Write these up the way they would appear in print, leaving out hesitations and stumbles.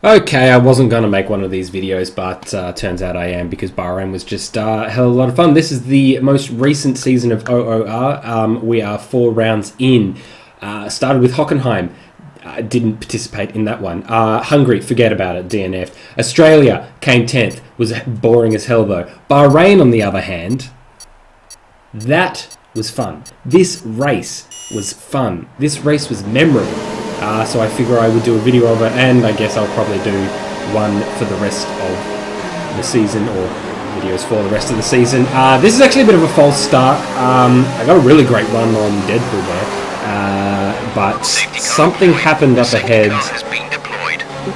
Okay, I wasn't going to make one of these videos, but turns out I am, because Bahrain was just a hell of a lot of fun. This is the most recent season of OOR. We are 4 rounds in. Started with Hockenheim. Didn't participate in that one. Hungary, forget about it, DNF'd. Australia came 10th. Was boring as hell though. Bahrain, on the other hand, that was fun. This race was fun. This race was memorable. So I figure I would do a video of it, and I guess I'll probably do one for the rest of the season, or videos for the rest of the season. This is actually a bit of a false start. I got a really great run on Deadpool there, but something happened up ahead,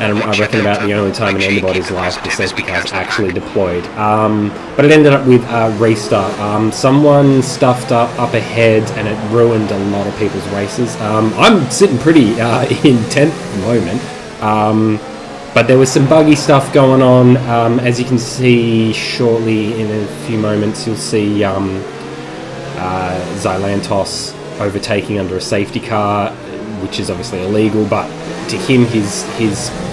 and I reckon about the only time in anybody's life the safety car's actually deployed. But it ended up with a restart. Someone stuffed up ahead, and it ruined a lot of people's races. I'm sitting pretty in 10th at the moment, but there was some buggy stuff going on. As you can see shortly, in a few moments, you'll see Zylantos overtaking under a safety car, which is obviously illegal, but to him, his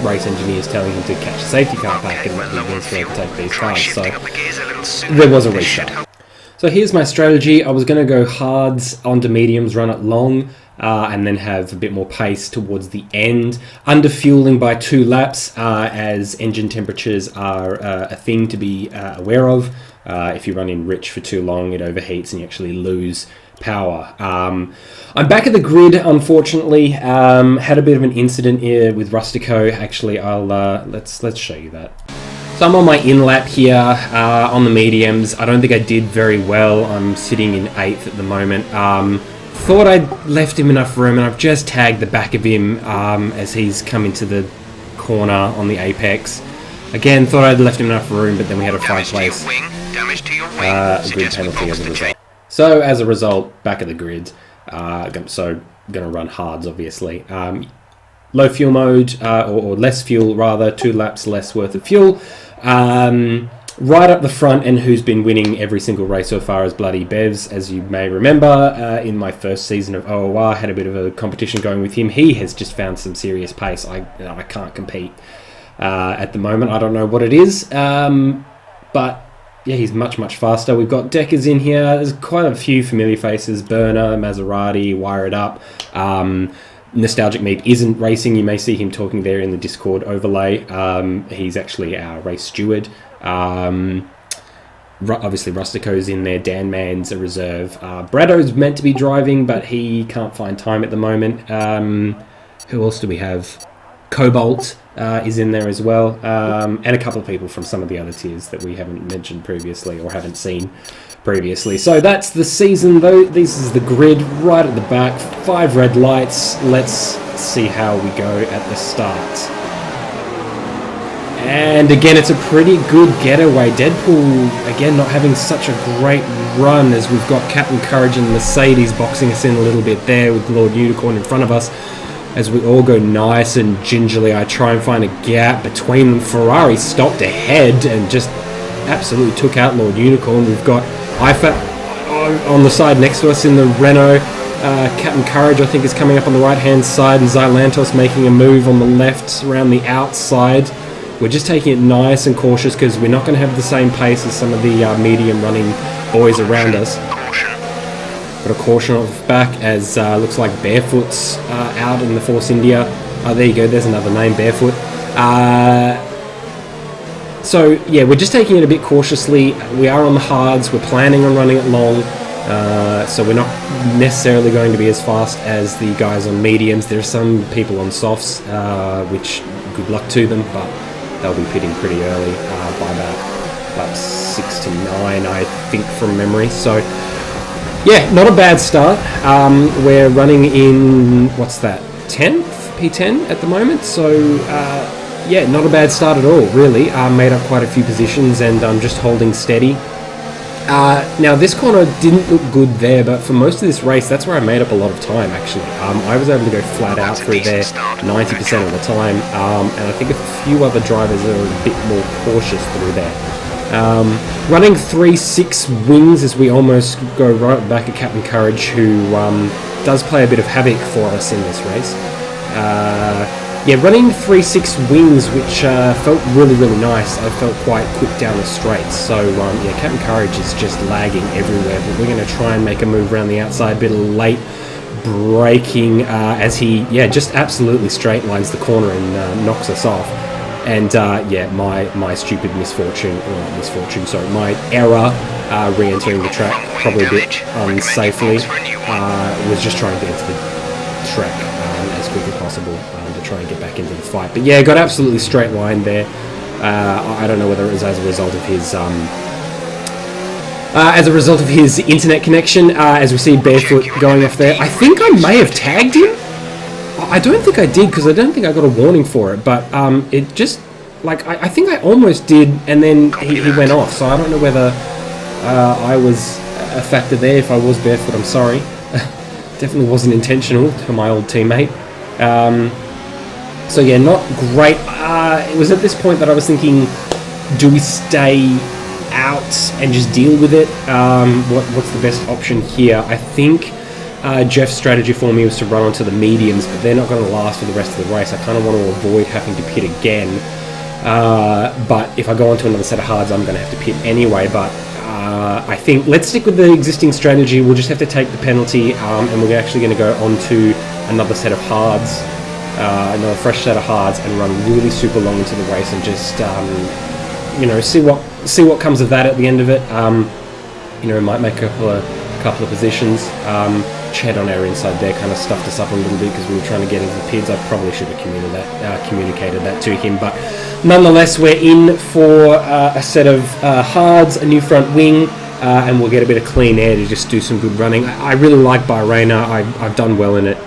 race engineer is telling him to catch a safety car back and that he wants to overtake these cars. So there was a restart. So here's my strategy. I was going to go hards onto mediums, run it long, and then have a bit more pace towards the end. Under fueling by 2 laps, as engine temperatures are a thing to be aware of. If you run in rich for too long, it overheats and you actually lose power. I'm back at the grid, unfortunately. Had a bit of an incident here with Rustico. Actually, I'll let's show you that. So I'm on my in lap here on the mediums. I don't think I did very well. I'm sitting in 8th at the moment. Thought I'd left him enough room, and I've just tagged the back of him as he's come into the corner on the apex. Again, thought I'd left him enough room, but then we had a 5-place grid penalty as a result. So as a result, back at the grid. So going to run hards, obviously. Low fuel mode, or less fuel rather, 2 laps less worth of fuel. Right up the front, and who's been winning every single race so far is Bloody Bevs, as you may remember. In my first season of OOR, had a bit of a competition going with him. He has just found some serious pace. I can't compete at the moment. I don't know what it is, but yeah, he's much faster. We've got Deckers in here. There's quite a few familiar faces. Burner, Maserati, Wire It Up. Nostalgic Meat isn't racing. You may see him talking there in the Discord overlay. He's actually our race steward. Obviously, Rustico's in there. Dan Mann's a reserve. Brado's meant to be driving, but he can't find time at the moment. Who else do we have? Cobalt is in there as well, and a couple of people from some of the other tiers that we haven't mentioned previously or haven't seen previously. So that's the season though. This is the grid right at the back. 5 red lights. Let's see how we go at the start. And again, it's a pretty good getaway. Deadpool, again, not having such a great run, as we've got Captain Courage and Mercedes boxing us in a little bit there with Lord Unicorn in front of us. As we all go nice and gingerly, I try and find a gap between them. Ferrari stopped ahead and just absolutely took out Lord Unicorn. We've got IFA on the side next to us in the Renault. Captain Courage, I think, is coming up on the right-hand side, and Zylantos making a move on the left around the outside. We're just taking it nice and cautious because we're not going to have the same pace as some of the medium running boys around us. Got a caution off back, as looks like Barefoot's out in the Force India. Oh, there you go, there's another name, Barefoot. So yeah, we're just taking it a bit cautiously. We are on the hards, we're planning on running it long, so we're not necessarily going to be as fast as the guys on mediums. There are some people on softs, which good luck to them, but they'll be pitting pretty early, by about like 6 to 9, I think, from memory. So yeah, not a bad start. We're running in, what's that, 10th? P10 at the moment. So yeah, not a bad start at all, really. Made up quite a few positions, and I'm just holding steady. Now, this corner didn't look good there, but for most of this race, that's where I made up a lot of time, actually. I was able to go flat out through there 90% of the time, and I think a few other drivers are a bit more cautious through there. Running 3-6 wings as we almost go right back at Captain Courage, who does play a bit of havoc for us in this race. yeah, running 3.6 wings, which felt really, really nice. I felt quite quick down the straights. So, yeah, Captain Courage is just lagging everywhere. But we're going to try and make a move around the outside. Bit of late braking as he, yeah, just absolutely straight lines the corner and knocks us off. And, yeah, my stupid misfortune, sorry, my error re-entering the track probably a bit unsafely. Was just trying to get to the track as quick as possible to try and get back into the fight. But yeah, got absolutely straight line there. I don't know whether it was as a result of his internet connection. As we see Barefoot going off there, I think I may have tagged him. I don't think I did, because I don't think I got a warning for it. But it just, like, I think I almost did, and then he went off. So I don't know whether I was a factor there. If I was Barefoot, I'm sorry. Definitely wasn't intentional to my old teammate. So yeah, not great. It was at this point that I was thinking, do we stay out and just deal with it? What's the best option here? I think Jeff's strategy for me was to run onto the mediums, but they're not going to last for the rest of the race. I kind of want to avoid having to pit again. But if I go onto another set of hards, I'm going to have to pit anyway. But I think let's stick with the existing strategy. We'll just have to take the penalty, and we're actually going to go on to another set of hards, another fresh set of hards, and run really super long into the race and just you know, see what comes of that at the end of it. You know, might make a couple of positions. Chad on our inside there kind of stuffed us up a little bit because we were trying to get into the PIDs. I probably should have communicated that to him, but nonetheless, we're in for a set of hards, a new front wing, and we'll get a bit of clean air to just do some good running. I really like Bahrain. I've done well in it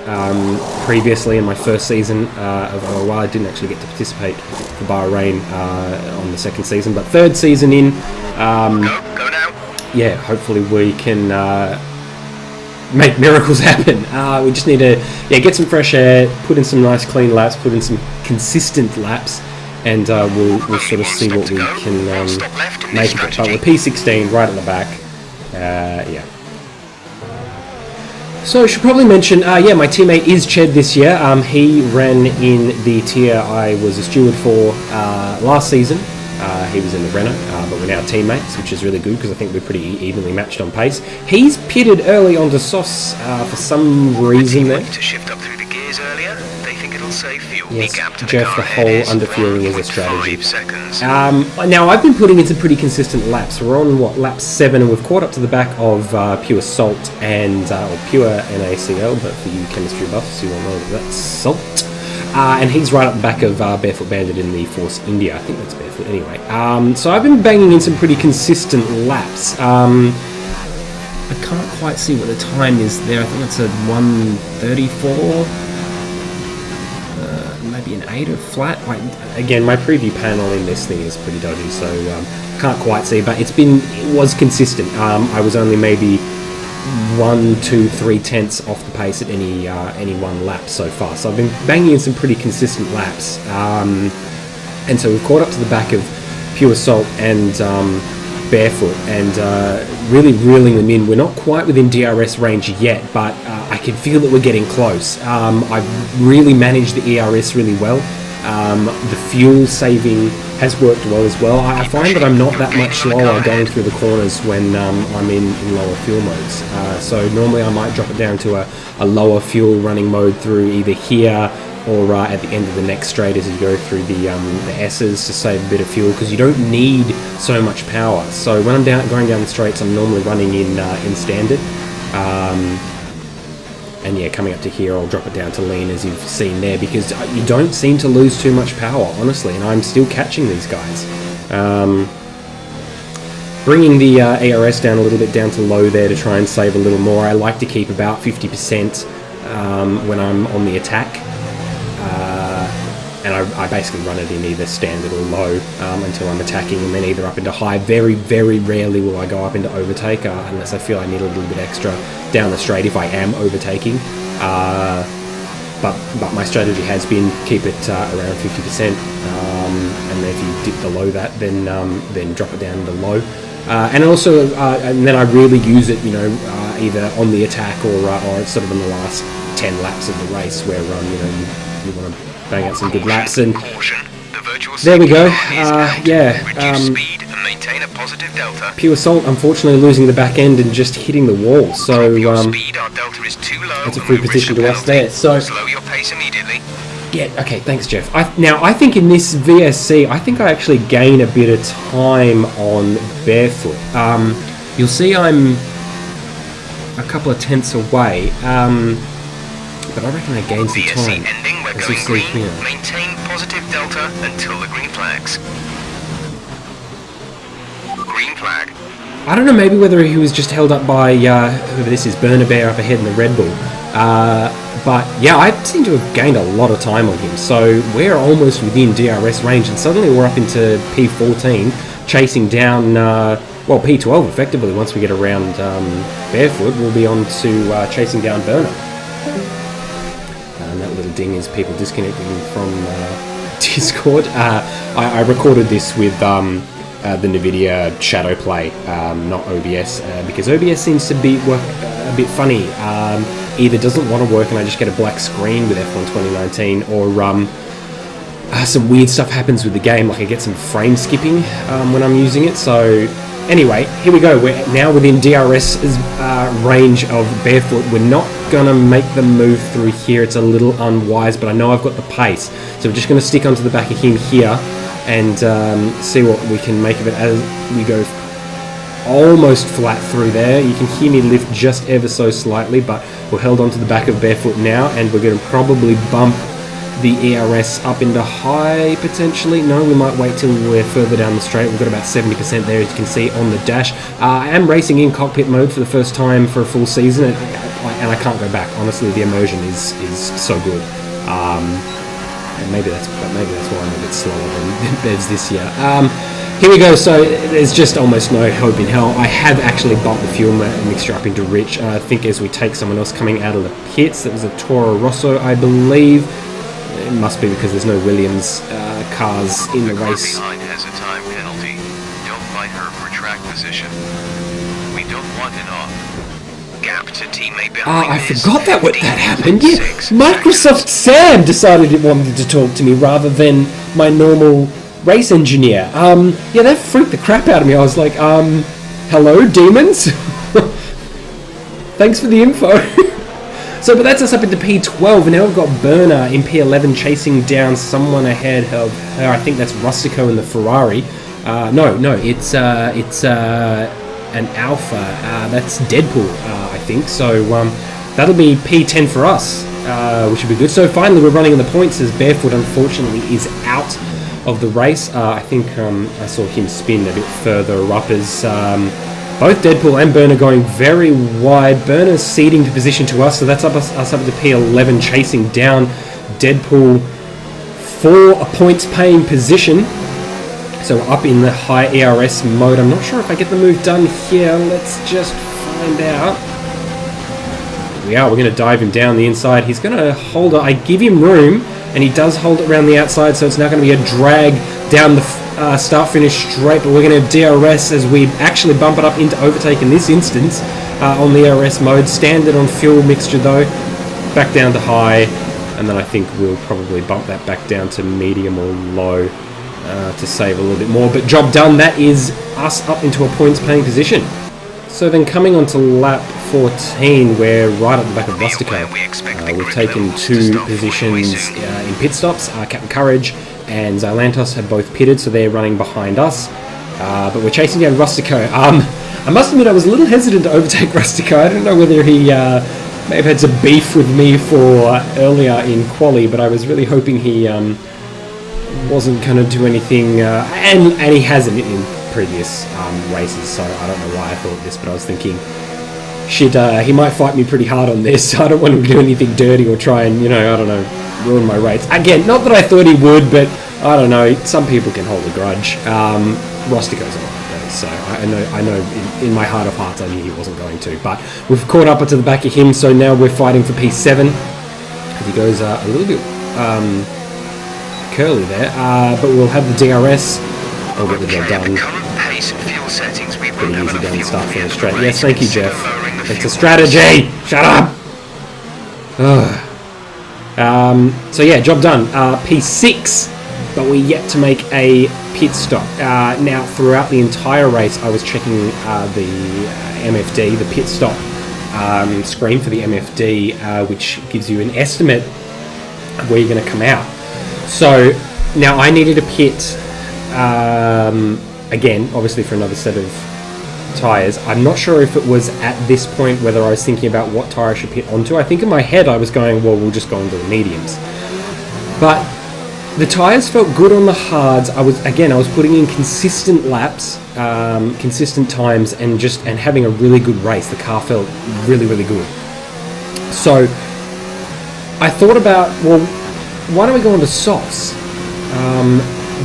previously in my first season of OOR. I didn't actually get to participate for Bahrain on the second season, but third season in, Go now. yeah, hopefully we can make miracles happen. We just need to get some fresh air, put in some nice clean laps, put in some consistent laps, and we'll sort of see what we can make of it. But we're P16 right at the back. Yeah. So I should probably mention, yeah, my teammate is Ched this year. He ran in the tier I was a steward for last season. He was in the Renault, but we're now teammates, which is really good because I think we're pretty evenly matched on pace. He's pitted early onto Sauce for some reason there. To shift up through the gears earlier, they think it'll save fuel. Yes, Gap to Jeff, the car whole ahead is underfueling is a strategy. 1.5 seconds. Now, I've been putting in some pretty consistent laps. We're on, lap 7, and we've caught up to the back of Pure Salt and, or Pure NaCl, but for you chemistry buffs, you will know that that's salt. And he's right at the back of Barefoot Bandit in the Force India. I think that's Barefoot anyway. So I've been banging in some pretty consistent laps. I can't quite see what the time is there. I think it's a 1:34. Maybe an 8 or flat. Again, my preview panel in this thing is pretty dodgy, so can't quite see. But it was consistent. I was only maybe 1, 2, 3 tenths off the pace at any one lap so far. So I've been banging in some pretty consistent laps, and so we've caught up to the back of Pure Salt and Barefoot, and really reeling them in. We're not quite within DRS range yet, but I can feel that we're getting close. I've really managed the ERS really well. The fuel saving has worked well as well. I find that I'm not that much slower going through the corners when I'm in lower fuel modes. So normally I might drop it down to a lower fuel running mode through either here or at the end of the next straight as you go through the S's to save a bit of fuel, because you don't need so much power. So when I'm going down the straights, I'm normally running in standard. And yeah, coming up to here, I'll drop it down to lean, as you've seen there, because you don't seem to lose too much power, honestly, and I'm still catching these guys. Bringing the ARS down a little bit down to low there to try and save a little more. I like to keep about 50% when I'm on the attack. And I basically run it in either standard or low until I'm attacking, and then either up into high. Very, very rarely will I go up into overtake unless I feel I need a little bit extra down the straight if I am overtaking. But my strategy has been keep it around 50%, and then if you dip below that, then drop it down to low. And also, and then I really use it, either on the attack or sort of in the last 10 laps of the race, where you want to bang out some good laps, and Caution. The virtual there we go. safety car is out. Yeah, Reduce speed and maintain a positive delta. Pure Salt unfortunately losing the back end and just hitting the wall, so Your speed, our delta is too low. that's a free and we position risk to a us there. penalty. So Slow your pace immediately. yeah, okay, thanks, Jeff. Now, I think in this VSC, I think I actually gain a bit of time on barefoot. You'll see I'm a couple of tenths away, but I reckon I gain some VSC time. ending, we're As you going see green. here. Maintain positive delta until the green flags. Green flag. I don't know, maybe whether he was just held up by whoever this is, Burner Bear up ahead in the Red Bull. But yeah, I seem to have gained a lot of time on him. So we're almost within DRS range, and suddenly we're up into P14, chasing down, well, P12 effectively. Once we get around barefoot, we'll be on to chasing down Burner. And that little ding is people disconnecting from Discord. I recorded this with the NVIDIA Shadow Play, not OBS, because OBS seems to be work a bit funny. Either doesn't want to work and I just get a black screen with F1 2019, or some weird stuff happens with the game, like I get some frame skipping when I'm using it. So anyway, here we go. We're now within DRS range of barefoot. We're not gonna make the move through here. It's a little unwise, but I know I've got the pace, so we're just gonna stick onto the back of him here and see what we can make of it as we go almost flat through there. You can hear me lift just ever so slightly, but we're held onto the back of barefoot now, and we're going to probably bump the ERS up into high, potentially. No, we might wait till we're further down the straight. We've got about 70% there, as you can see on the dash. I am racing in cockpit mode for the first time for a full season, and I can't go back. Honestly, the immersion is so good. And maybe that's why I'm a bit slower than Bevs this year. Here we go. So there's just almost no hope in hell. I have actually bumped the fuel mixture up into rich. I think as we take someone else coming out of the pits, that was a Toro Rosso, I believe. It must be because there's no Williams cars in the race. The car behind has a time penalty. Don't fight her for track position. We don't want it off. Gap to teammate behind. I forgot that happened. Yeah, Microsoft Sam decided it wanted to talk to me rather than my normal race engineer. Yeah, that freaked the crap out of me. I was like, hello, demons? Thanks for the info. So, but that's us up into P12, and now we've got Burner in P11 chasing down someone ahead of her. I think that's Rustico in the Ferrari. No, it's an Alpha. That's Deadpool, I think. So that'll be P10 for us, which would be good. So finally, we're running in the points as Barefoot, unfortunately, is out of the race. I think I saw him spin a bit further up as both Deadpool and Burner going very wide. Burner's ceding to position to us, so that's us up to P11, chasing down Deadpool for a points-paying position. So up in the high ERS mode. I'm not sure if I get the move done here. Let's just find out. We are. We're going to dive him down the inside. He's going to hold it. I give him room, and he does hold it around the outside, so it's now going to be a drag down the start-finish straight, but we're going to DRS as we actually bump it up into overtake in this instance on the ERS mode. Standard on fuel mixture, though. Back down to high, and then I think we'll probably bump that back down to medium or low to save a little bit more. But job done. That is us up into a points-paying position. So then coming on to lap 14, we're right at the back of Rustico. We've taken two positions in pit stops. Captain Courage and Zylantos have both pitted, so they're running behind us. But we're chasing down Rustico. I must admit I was a little hesitant to overtake Rustico. I don't know whether he may have had some beef with me for earlier in quali, but I was really hoping he wasn't going to do anything, and he hasn't in previous races, so I don't know why I thought this, but I was thinking, shit, he might fight me pretty hard on this, so I don't want him to do anything dirty or try and, I don't know, ruin my rates. Again, not that I thought he would, but I don't know, some people can hold a grudge. Rustico's a lot better, so I know in my heart of hearts I knew he wasn't going to, but we've caught up to the back of him, so now we're fighting for P7, as he goes a little bit curly there, but we'll have the DRS. I'll get the job done. Pretty easy down the start finish straight. Yes, thank you, Jeff. It's a strategy! Shut up! So yeah, job done. P6, but we yet to make a pit stop. Now, throughout the entire race, I was checking the MFD, the pit stop screen for the MFD, which gives you an estimate of where you're going to come out. So now I needed a pit, again, obviously for another set of tyres. I'm not sure if it was at this point whether I was thinking about what tyre I should pit onto. I think in my head I was going, well, we'll just go into the mediums. But the tyres felt good on the hards. I was putting in consistent laps, consistent times, and having a really good race. The car felt really, really good. So I thought about, well, why don't we go into softs?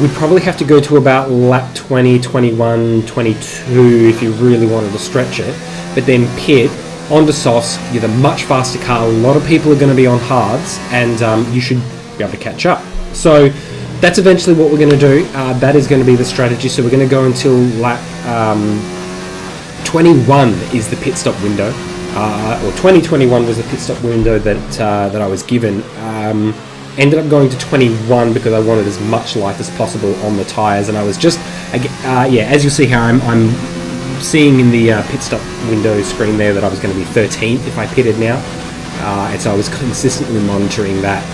We'd probably have to go to about lap 20, 21, 22 if you really wanted to stretch it. But then pit onto softs. You're the much faster car. A lot of people are going to be on hards, and you should be able to catch up. So that's eventually what we're going to do. That is going to be the strategy. So we're going to go until lap 21 is the pit stop window, or 2021 was the pit stop window that I was given. Ended up going to 21 because I wanted as much life as possible on the tyres, and I was just, as you'll see here, I'm seeing in the pit stop window screen there that I was going to be 13th if I pitted now, and so I was consistently monitoring that,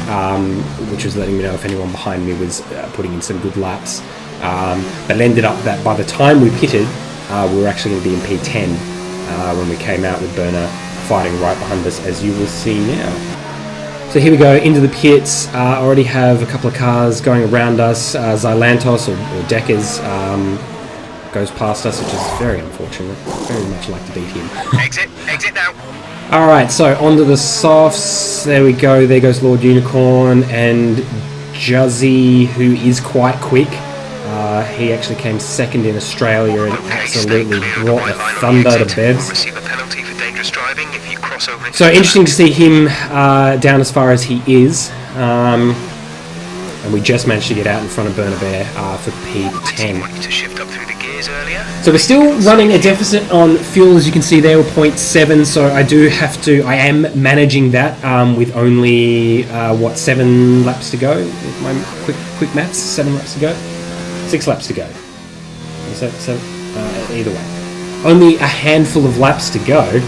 which was letting me know if anyone behind me was putting in some good laps, but it ended up that by the time we pitted, we were actually going to be in P10 when we came out with Berner fighting right behind us, as you will see now. So here we go into the pits. I already have a couple of cars going around us. Zylantos or Deckers goes past us, which is very unfortunate. Very much like to beat him. Exit now. Alright, so onto the softs. There we go. There goes Lord Unicorn and Juzzy, who is quite quick. He actually came second in Australia and absolutely brought the thunder to Bevs. Receive a penalty for dangerous driving if you cross over into So interesting to see him down as far as he is. And we just managed to get out in front of Berner Bear for P10. to shift up through the gears earlier. So we're still running a deficit on fuel, as you can see there, we're 0.7. So I am managing that with only 7 laps to go. With my quick maths, 7 laps to go. 6 laps to go. So either way, only a handful of laps to go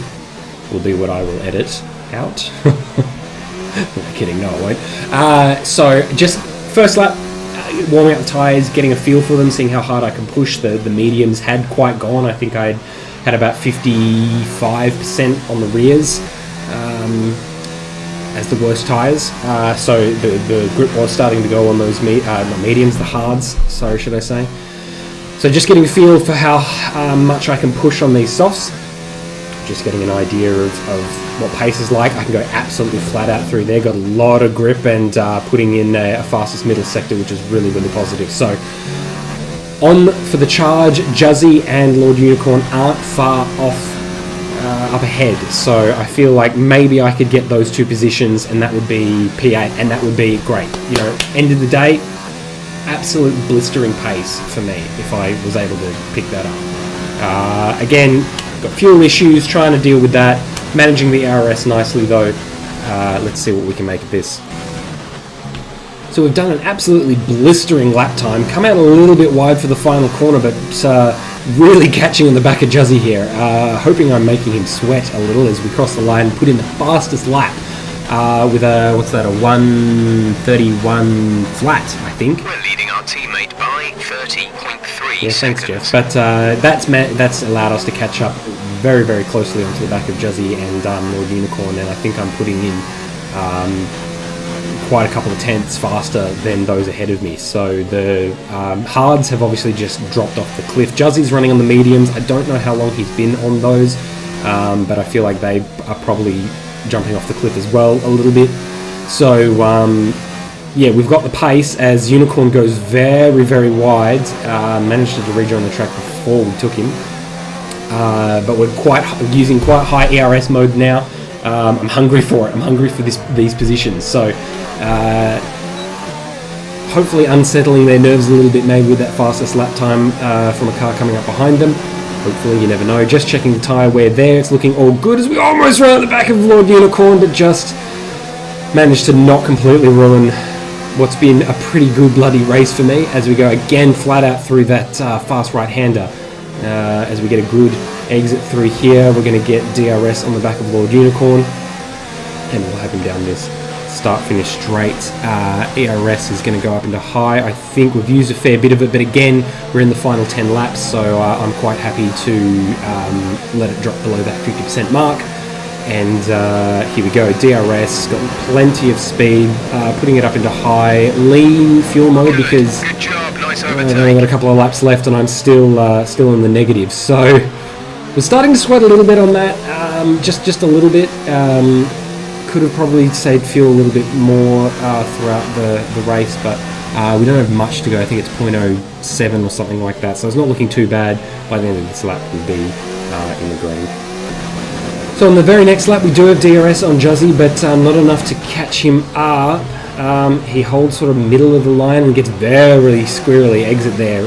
will be what I will edit out. I'm kidding, no I won't. So just first lap, warming up the tyres, getting a feel for them, seeing how hard I can push. The mediums had quite gone. I think I had about 55% on the rears as the worst tyres. So the grip was starting to go on those not mediums, the hards, sorry should I say. So just getting a feel for how much I can push on these softs. Just getting an idea of what pace is like. I can go absolutely flat out through there. Got a lot of grip and putting in a fastest middle sector, which is really, really positive. So on for the charge, Juzzy and Lord Unicorn aren't far off up ahead. So I feel like maybe I could get those 2 positions and that would be P8 and that would be great. You know, end of the day, absolute blistering pace for me if I was able to pick that up. Again, got fuel issues, trying to deal with that, managing the RS nicely though. Let's see what we can make of this. So we've done an absolutely blistering lap time, come out a little bit wide for the final corner, but really catching on the back of Juzzy here, hoping I'm making him sweat a little as we cross the line and put in the fastest lap with a 1:31 flat, I think. We're leading our teammate by 30.3 Yeah, thanks, seconds. Jeff. But that's allowed us to catch up very, very closely onto the back of Juzzy and Lord Unicorn, and I think I'm putting in quite a couple of tenths faster than those ahead of me. So the hards have obviously just dropped off the cliff. Juzzy's running on the mediums. I don't know how long he's been on those, but I feel like they are probably jumping off the cliff as well a little bit. So yeah, we've got the pace as Unicorn goes very, very wide. Managed to rejoin the track before we took him, but we're using quite high ERS mode now. I'm hungry for it. I'm hungry for these positions. So hopefully unsettling their nerves a little bit, maybe with that fastest lap time from a car coming up behind them. Hopefully, you never know. Just checking the tyre wear there. It's looking all good as we almost run at the back of Lord Unicorn, but just managed to not completely ruin what's been a pretty good bloody race for me as we go again flat out through that fast right-hander. As we get a good exit through here, we're going to get DRS on the back of Lord Unicorn, and we'll have him down this start-finish straight. ERS is going to go up into high. I think we've used a fair bit of it, but again, we're in the final 10 laps, so I'm quite happy to let it drop below that 50% mark. And here we go, DRS, got plenty of speed, putting it up into high, lean fuel mode because Good job, nice I've overtake. only got a couple of laps left and I'm still in the negative. So we're starting to sweat a little bit on that, just a little bit. Could have probably saved fuel a little bit more throughout the race, but we don't have much to go. I think it's 0.07 or something like that, so it's not looking too bad. By the end of this lap we'll be in the green. So on the very next lap we do have DRS on Juzzy, but not enough to catch him. He holds sort of middle of the line and gets very squirrely exit there.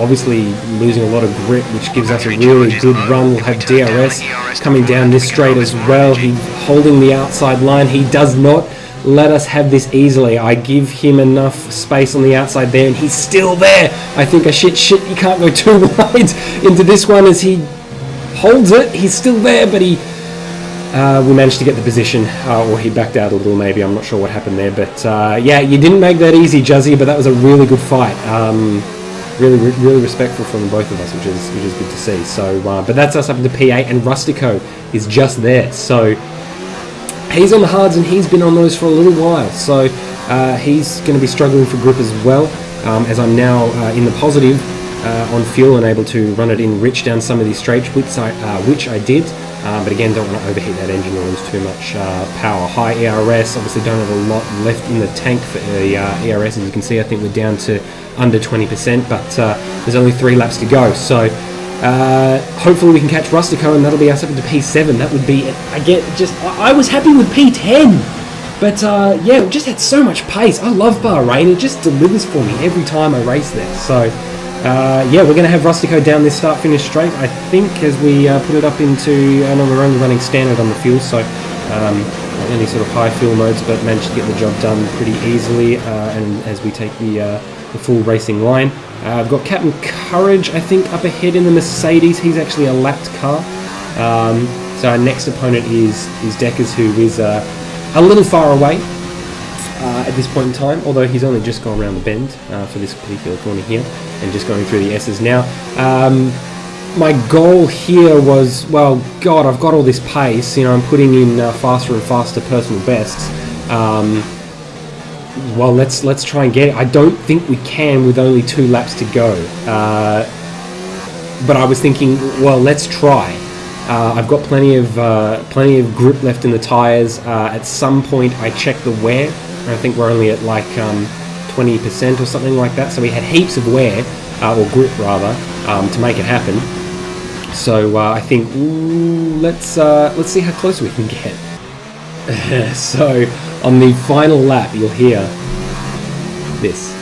Obviously losing a lot of grip, which gives us a really good run. We'll have DRS coming down this straight as well. He's holding the outside line. He does not let us have this easily. I give him enough space on the outside there and he's still there. I think shit, you can't go too wide into this one as he holds it. He's still there, but we managed to get the position, or he backed out a little maybe, I'm not sure what happened there, but yeah, you didn't make that easy, Juzzy, but that was a really good fight. Really respectful from both of us, which is good to see. So, but that's us up into P8, and Rustico is just there. So he's on the hards, and he's been on those for a little while, so he's going to be struggling for grip as well, as I'm now in the positive on fuel and able to run it in rich down some of these straights, which I did. But again, don't want to overheat that engine or lose too much power. High ERS, obviously don't have a lot left in the tank for the ERS. As you can see, I think we're down to under 20%, but there's only 3 laps to go. So hopefully we can catch Rustico, and that'll be us up into P7. That would be, I was happy with P10, but yeah, we just had so much pace. I love Bahrain, it just delivers for me every time I race there. So yeah, we're going to have Rustico down this start-finish straight, I think, as we put it up into, I know we're only running standard on the fuel, so any sort of high fuel modes, but managed to get the job done pretty easily, and as we take the full racing line. I've got Captain Courage, I think, up ahead in the Mercedes. He's actually a lapped car. So our next opponent is Deckers, who is a little far away at this point in time, although he's only just gone around the bend for this particular corner here and just going through the S's now. My goal here was, well, God, I've got all this pace, you know, I'm putting in faster and faster personal bests. Well, let's try and get it. I don't think we can with only 2 laps to go, but I was thinking, well, let's try. I've got plenty of grip left in the tyres. At some point I checked the wear, and I think we're only at like 20% or something like that, so we had heaps of wear, or grip rather, to make it happen. So I think, let's see how close we can get. So on the final lap you'll hear this.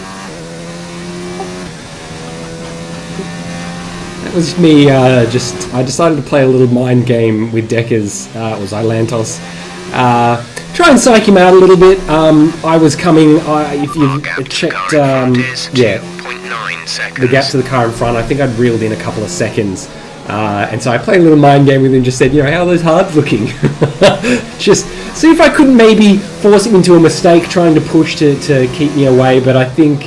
That was me, I decided to play a little mind game with Deckers, was Ilantos. Try and psych him out a little bit. I was coming, if you checked, yeah, the gap to the car in front, I think I'd reeled in a couple of seconds. And so I played a little mind game with him, just said, you know, how are those hards looking? Just see if I couldn't maybe force him into a mistake trying to push to keep me away, but I think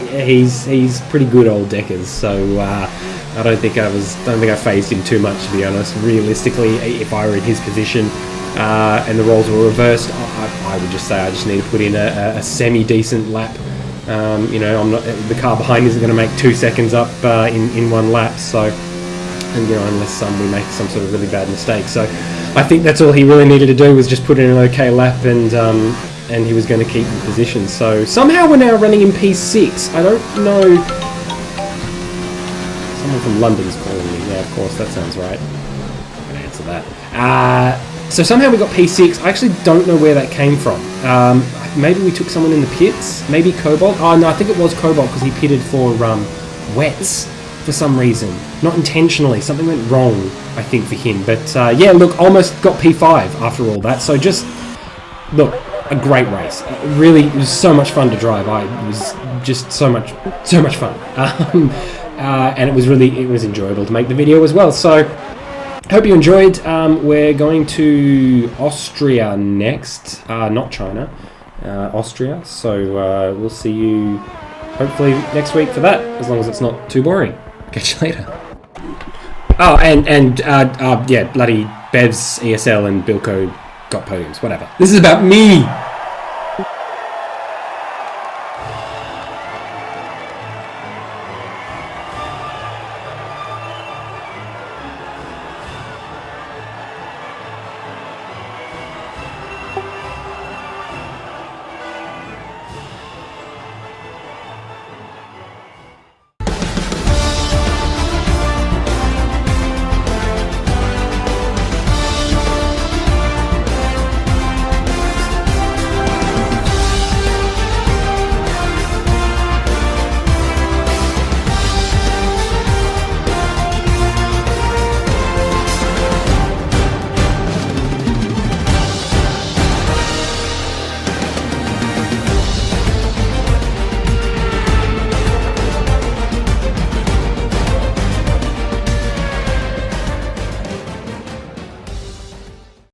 he's pretty good, old Deckers, so I don't think I phased him too much, to be honest. Realistically, if I were in his position and the roles were reversed, I would just say I just need to put in a semi-decent lap. You know, the car behind isn't going to make 2 seconds up in 1 lap, so, and you know, unless we make some sort of really bad mistake. So I think that's all he really needed to do, was just put in an okay lap, and he was going to keep the position. So somehow we're now running in P6. I don't know. Someone from London's calling me. Yeah, of course, that sounds right. I'm going to answer that. So somehow we got P6. I actually don't know where that came from. Maybe we took someone in the pits. Maybe Cobalt. Oh no, I think it was Cobalt, because he pitted for wets for some reason. Not intentionally. Something went wrong, I think, for him. But yeah, look, almost got P5 after all that. So just, look, a great race. Really, it was so much fun to drive. It was just so much fun, and it was enjoyable to make the video as well. So, hope you enjoyed. We're going to Austria next, not China, Austria. So we'll see you hopefully next week for that, as long as it's not too boring. Catch you later. Oh, and yeah, bloody Bev's ESL and Bilko got podiums. Whatever. This is about me.